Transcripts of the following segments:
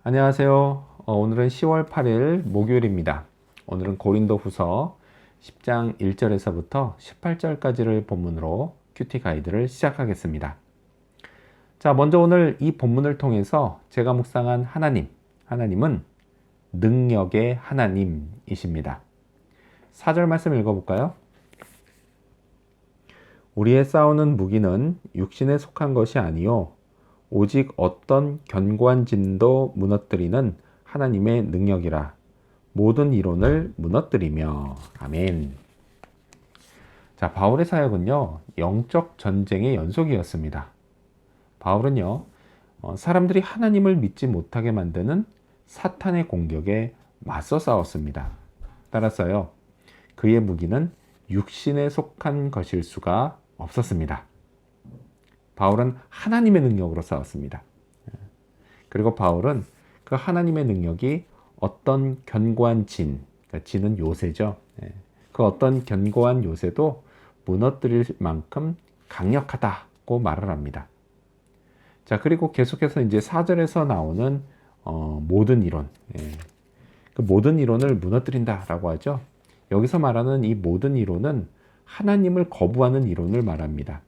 안녕하세요. 오늘은 10월 8일 목요일입니다. 오늘은 고린도후서 10장 1절에서부터 18절까지를 본문으로 큐티 가이드를 시작하겠습니다. 자, 먼저 오늘 이 본문을 통해서 제가 묵상한 하나님은 능력의 하나님이십니다. 4절 말씀 읽어볼까요? 우리의 싸우는 무기는 육신에 속한 것이 아니요 오직 어떤 견고한 짐도 무너뜨리는 하나님의 능력이라. 모든 이론을 무너뜨리며. 아멘. 자, 바울의 사역은요, 영적 전쟁의 연속이었습니다. 바울은요, 사람들이 하나님을 믿지 못하게 만드는 사탄의 공격에 맞서 싸웠습니다. 따라서요, 그의 무기는 육신에 속한 것일 수가 없었습니다. 바울은 하나님의 능력으로 싸웠습니다. 그리고 바울은 그 하나님의 능력이 어떤 견고한 그러니까 진은 요새죠. 그 어떤 견고한 요새도 무너뜨릴 만큼 강력하다고 말을 합니다. 자, 그리고 계속해서 이제 4절에서 나오는 모든 이론, 그 모든 이론을 무너뜨린다라고 하죠. 여기서 말하는 이 모든 이론은 하나님을 거부하는 이론을 말합니다.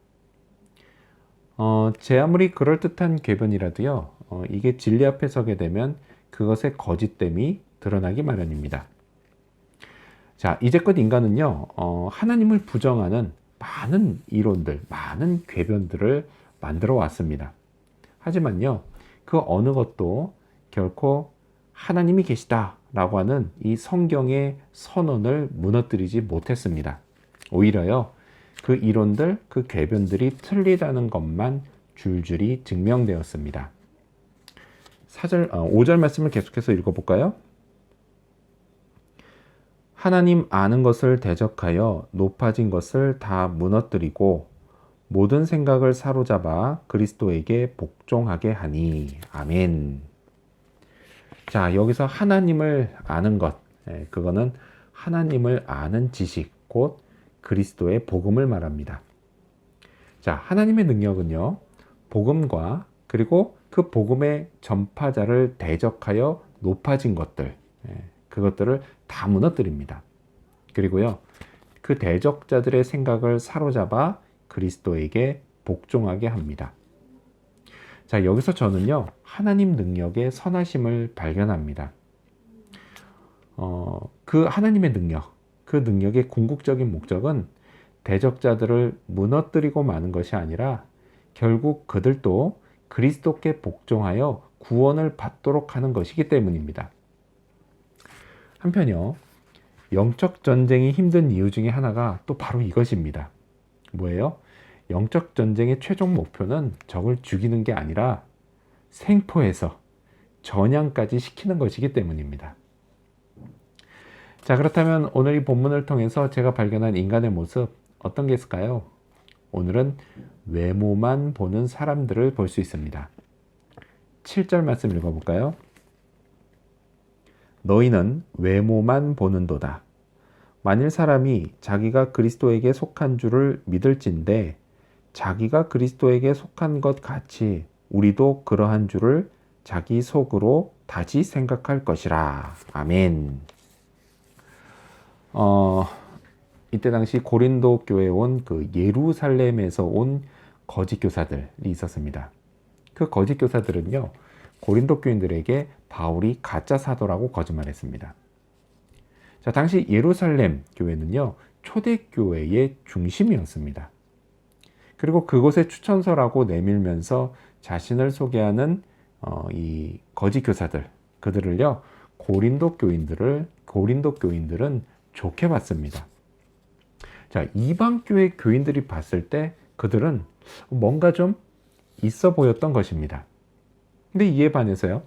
제 아무리 그럴듯한 궤변이라도요, 이게 진리 앞에 서게 되면 그것의 거짓됨이 드러나기 마련입니다. 자, 이제껏 인간은요, 하나님을 부정하는 많은 이론들, 많은 궤변들을 만들어 왔습니다. 하지만요, 그 어느 것도 결코 하나님이 계시다라고 하는 이 성경의 선언을 무너뜨리지 못했습니다. 오히려요, 그 이론들, 그 궤변들이 틀리다는 것만 줄줄이 증명되었습니다. 5절 말씀을 계속해서 읽어볼까요? 하나님 아는 것을 대적하여 높아진 것을 다 무너뜨리고 모든 생각을 사로잡아 그리스도에게 복종하게 하니. 아멘. 자, 여기서 하나님을 아는 것, 그거는 하나님을 아는 지식, 곧 그리스도의 복음을 말합니다. 자, 하나님의 능력은요, 복음과 그리고 그 복음의 전파자를 대적하여 높아진 것들, 그것들을 다 무너뜨립니다. 그리고요, 그 대적자들의 생각을 사로잡아 그리스도에게 복종하게 합니다. 자, 여기서 저는요, 하나님 능력의 선하심을 발견합니다. 그 하나님의 능력, 그 능력의 궁극적인 목적은 대적자들을 무너뜨리고 마는 것이 아니라 결국 그들도 그리스도께 복종하여 구원을 받도록 하는 것이기 때문입니다. 한편요, 영적 전쟁이 힘든 이유 중에 하나가 또 바로 이것입니다. 뭐예요? 영적 전쟁의 최종 목표는 적을 죽이는 게 아니라 생포해서 전향까지 시키는 것이기 때문입니다. 자, 그렇다면 오늘 이 본문을 통해서 제가 발견한 인간의 모습 어떤 게 있을까요? 오늘은 외모만 보는 사람들을 볼 수 있습니다. 7절 말씀 읽어볼까요? 너희는 외모만 보는도다. 만일 사람이 자기가 그리스도에게 속한 줄을 믿을진대 자기가 그리스도에게 속한 것 같이 우리도 그러한 줄을 자기 속으로 다시 생각할 것이라. 아멘. 이때 당시 고린도 교회에 온 그 예루살렘에서 온 거짓 교사들이 있었습니다. 그 거짓 교사들은요, 고린도 교인들에게 바울이 가짜 사도라고 거짓말했습니다. 자, 당시 예루살렘 교회는요, 초대교회의 중심이었습니다. 그리고 그곳에 추천서라고 내밀면서 자신을 소개하는 이 거짓 교사들, 그들을요, 고린도 교인들은 좋게 봤습니다. 자, 이방 교회 교인들이 봤을 때 그들은 뭔가 좀 있어 보였던 것입니다. 근데 이에 반해서요,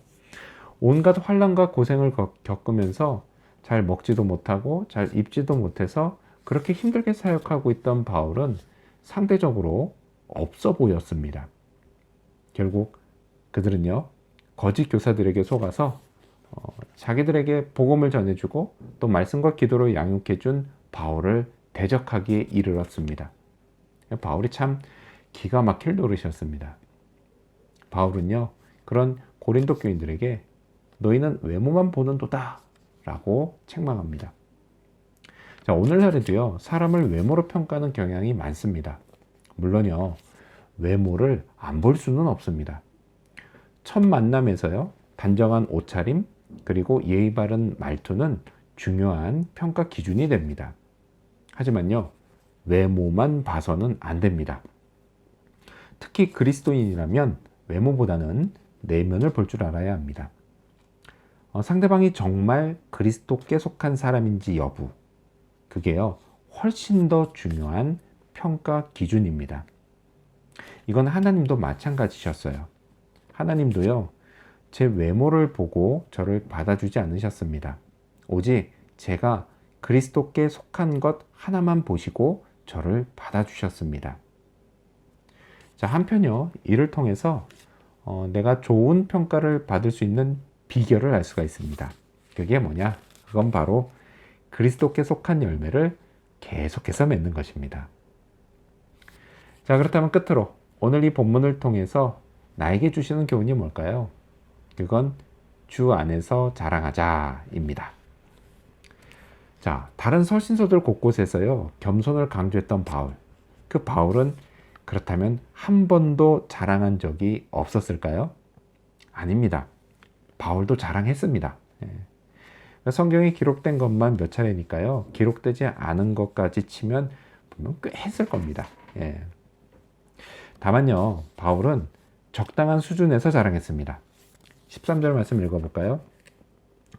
온갖 환난과 고생을 겪으면서 잘 먹지도 못하고 잘 입지도 못해서 그렇게 힘들게 사역하고 있던 바울은 상대적으로 없어 보였습니다. 결국 그들은요, 거짓 교사들에게 속아서 자기들에게 복음을 전해주고 또 말씀과 기도로 양육해준 바울을 대적하기에 이르렀습니다. 바울이 참 기가 막힐 노릇이었습니다. 바울은요, 그런 고린도 교인들에게 너희는 외모만 보는도다 라고 책망합니다. 자, 오늘날에도요, 사람을 외모로 평가하는 경향이 많습니다. 물론요, 외모를 안 볼 수는 없습니다. 첫 만남에서요, 단정한 옷차림, 그리고 예의 바른 말투는 중요한 평가 기준이 됩니다. 하지만요, 외모만 봐서는 안 됩니다. 특히 그리스도인이라면 외모보다는 내면을 볼 줄 알아야 합니다. 상대방이 정말 그리스도께 속한 사람인지 여부, 그게요, 훨씬 더 중요한 평가 기준입니다. 이건 하나님도 마찬가지셨어요. 하나님도요, 제 외모를 보고 저를 받아주지 않으셨습니다. 오직 제가 그리스도께 속한 것 하나만 보시고 저를 받아주셨습니다. 자, 한편요, 이를 통해서 내가 좋은 평가를 받을 수 있는 비결을 알 수가 있습니다. 그게 뭐냐? 그건 바로 그리스도께 속한 열매를 계속해서 맺는 것입니다. 자, 그렇다면 끝으로 오늘 이 본문을 통해서 나에게 주시는 교훈이 뭘까요? 그건 주 안에서 자랑하자입니다. 자, 다른 서신서들 곳곳에서요, 겸손을 강조했던 바울. 그 바울은 그렇다면 한 번도 자랑한 적이 없었을까요? 아닙니다. 바울도 자랑했습니다. 성경에 기록된 것만 몇 차례니까요, 기록되지 않은 것까지 치면 분명 꽤 했을 겁니다. 다만요, 바울은 적당한 수준에서 자랑했습니다. 13절 말씀 읽어볼까요?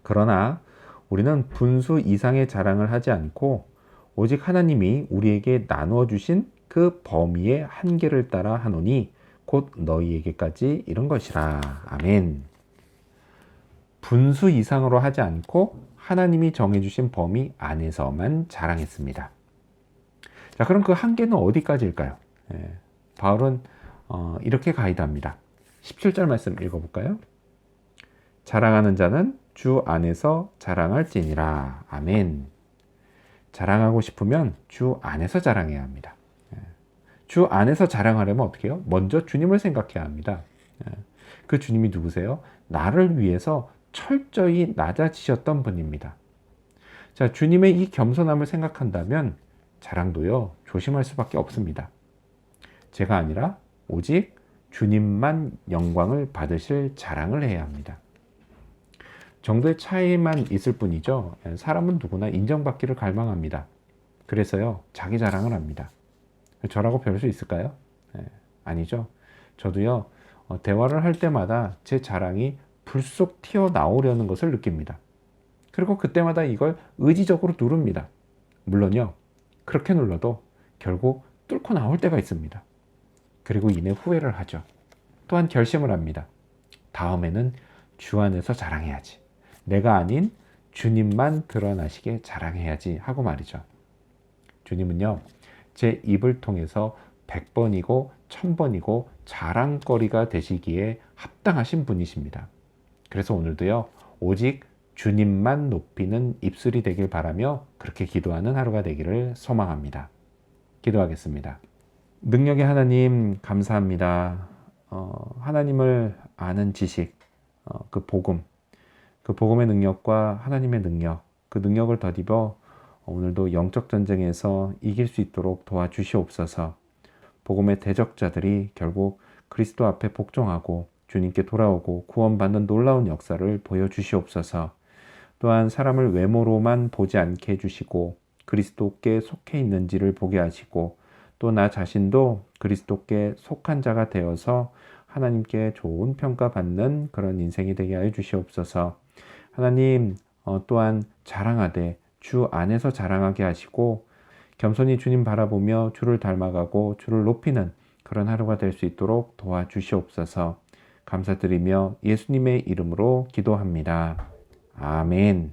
그러나 우리는 분수 이상의 자랑을 하지 않고 오직 하나님이 우리에게 나누어 주신 그 범위의 한계를 따라 하노니 곧 너희에게까지 이른 것이라. 아멘. 분수 이상으로 하지 않고 하나님이 정해주신 범위 안에서만 자랑했습니다. 자, 그럼 그 한계는 어디까지일까요? 바울은 이렇게 가이드합니다. 17절 말씀 읽어볼까요? 자랑하는 자는 주 안에서 자랑할지니라. 아멘. 자랑하고 싶으면 주 안에서 자랑해야 합니다. 주 안에서 자랑하려면 어떻게 해요? 먼저 주님을 생각해야 합니다. 그 주님이 누구세요? 나를 위해서 철저히 낮아지셨던 분입니다. 자, 주님의 이 겸손함을 생각한다면 자랑도요, 조심할 수밖에 없습니다. 제가 아니라 오직 주님만 영광을 받으실 자랑을 해야 합니다. 정도의 차이만 있을 뿐이죠. 사람은 누구나 인정받기를 갈망합니다. 그래서요, 자기 자랑을 합니다. 저라고 배울 수 있을까요? 아니죠. 저도요, 대화를 할 때마다 제 자랑이 불쑥 튀어나오려는 것을 느낍니다. 그리고 그때마다 이걸 의지적으로 누릅니다. 물론요, 그렇게 눌러도 결국 뚫고 나올 때가 있습니다. 그리고 이내 후회를 하죠. 또한 결심을 합니다. 다음에는 주 안에서 자랑해야지. 내가 아닌 주님만 드러나시게 자랑해야지 하고 말이죠. 주님은요, 제 입을 통해서 100번이고 1000번이고 자랑거리가 되시기에 합당하신 분이십니다. 그래서 오늘도요, 오직 주님만 높이는 입술이 되길 바라며 그렇게 기도하는 하루가 되기를 소망합니다. 기도하겠습니다. 능력의 하나님, 감사합니다. 하나님을 아는 지식, 그 복음의 능력과 하나님의 능력, 그 능력을 더입어 오늘도 영적 전쟁에서 이길 수 있도록 도와주시옵소서. 복음의 대적자들이 결국 그리스도 앞에 복종하고 주님께 돌아오고 구원받는 놀라운 역사를 보여주시옵소서. 또한 사람을 외모로만 보지 않게 해주시고 그리스도께 속해 있는지를 보게 하시고 또 나 자신도 그리스도께 속한 자가 되어서 하나님께 좋은 평가받는 그런 인생이 되게 하여 주시옵소서. 하나님, 또한 자랑하되 주 안에서 자랑하게 하시고 겸손히 주님 바라보며 주를 닮아가고 주를 높이는 그런 하루가 될 수 있도록 도와주시옵소서. 감사드리며 예수님의 이름으로 기도합니다. 아멘.